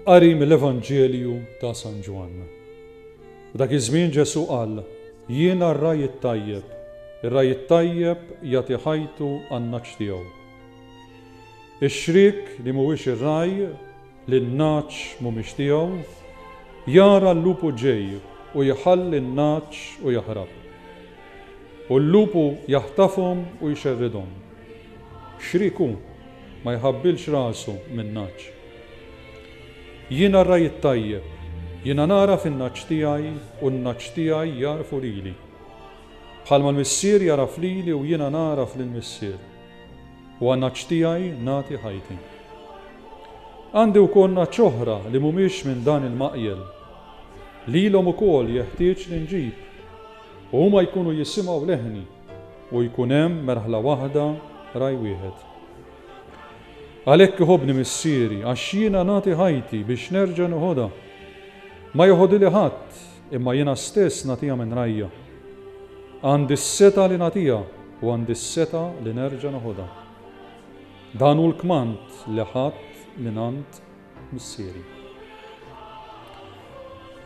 Qari mill-Evanġelju ta' San Ġwanna. Dak iż-żmien Ġesu qal: Jiena r-raj it-tajjeb, ir-raj it-tajjeb jagħti ħajtu għan-naċ tiegħu. Ix-xriek li mhuwiex ir-raj li n-naċ mhumiex tiegħu, jara l-lupu ġej u jħalli n-naċ u jaħrab. U l-lupu jaħtafhom u jxerridhom. Xriek hu ma jħabbilx rasu min-naċ. Jiena r-raj it-tajjeb, jiena nara fin-naċ tiegħi u n-naċ tiegħi jarfu lili. Bħalma l-missier jaraf lili u jiena naraf lill-missier. U għan-naċ tiegħi nagħti ħajti. Għandi wkoll naċ oħra li mhumiex minn dan il-maqjel. Lilhom ukoll jeħtieġ li nġib u huma jkunu jisimgħu leħni u jkun hemm merħla waħda raj wieħed. Għalhekk iħobbni missieri għax jiena nagħti ħajti biex nerġa' nieħodha. Ma joħodili ħadd imma jiena stess nagħtiha minn rajja. Għandi s-seta li nagħtiha u għandi s-seta li nerġa' nieħodha. Dan hu l-kmand li ħadd mingħand missieri.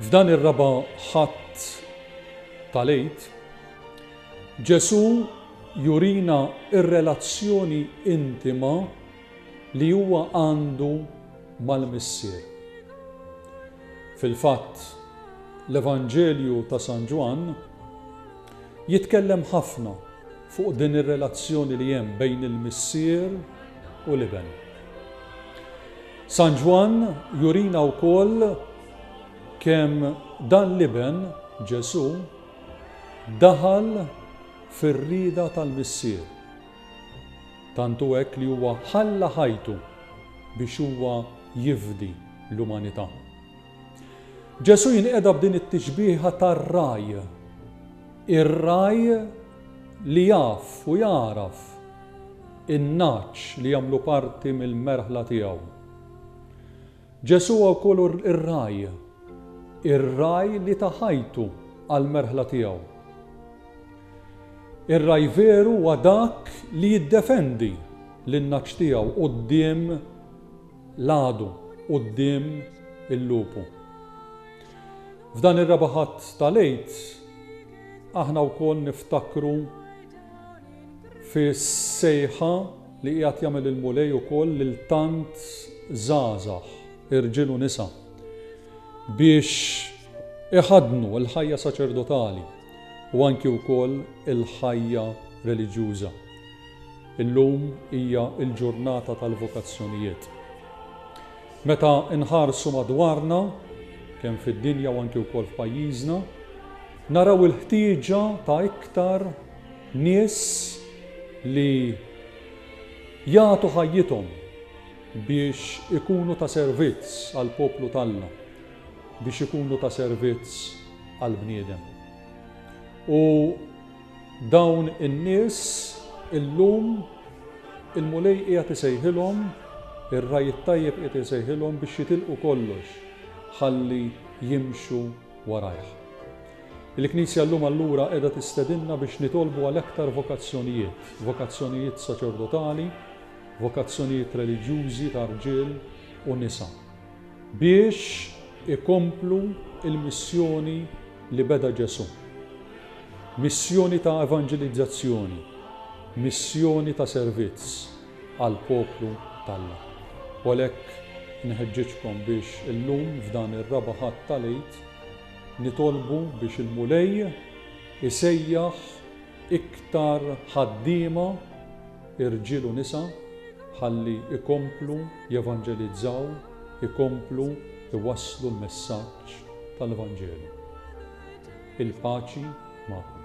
F'dan ir-raba' ħadd tal-għid, Ġesu jurina ir-relazzjoni intima li huwa għandu mal-missier. Fil-fatt, l-Evanġelju ta' San Ġwan jitkellem ħafna fuq din ir-relazzjoni li hemm bejn il-missier u l-iben. San Ġwan jurina wkoll kemm dan l-iben, Ġesu, daħal fir-rieda tal-missier. Tantu hekk li huwa ħalla ħajtu biex huwa jifdi l-umanità. Ġesu jinqeda b'din it-tixbieħa tar-raj. Ir-raj li jaf u jaraf in-naċ li jagħmlu parti mill-merħla tiegħu. Ġesu huwa wkoll ir-raj. Ir-raj li ta' ħajtu għall-merħla tiegħu. Ir-raj veru huwa dak li jiddefendi lin-naċ tiegħu quddiem l-għadu, quddiem il-lupu. F'dan ir-raba' ħadd tal-għid aħna wkoll niftakru fis-sejħa li qiegħed jagħmel il-mulej ukoll lil tant żgħażagħ, irġiel u nisa, biex iħadnu l-ħajja saċerdotali u anki wkoll il-ħajja reliġjuża. Illum hija l-ġurnata tal-vokazzjonijiet. Meta nħarsu madwarna, kemm fid-dinja u anki wkoll f'pajjiżna, naraw il-ħtieġa ta' iktar nies li jagħtu ħajjithom biex ikunu ta' servizz għall poplu tagħna, biex ikunu ta' servizz għall bniedem. U dawn in-nies illum il-mulej qiegħed isejħilhom, ir-raj it-tajjeb qiegħed isejħilhom biex jitilqu kollox ħalli jimxu warajh. Il-Knisja llum allura qiegħda tistedinna biex nitolbu għal aktar vokazzjonijiet saċerdotali, vokazzjonijiet reliġjużi ta' rġiel u nisa, biex ikomplu il-missjoni li beda Ġesu. Missjoni ta' evanġelizzazzjoni, missjoni ta' servizz għal poplu tagħna. U għalhekk inħeġġeġkom biex illum f'dan ir-raba' ħadd tal-għid nitolbu biex il-mulej isejjaħ iktar ħaddiema irġiel u nisa ħalli ikomplu jevanġelizzaw, ikomplu iwasslu l-messaġġ tal-Evanġelju. Il-paċi magħkom.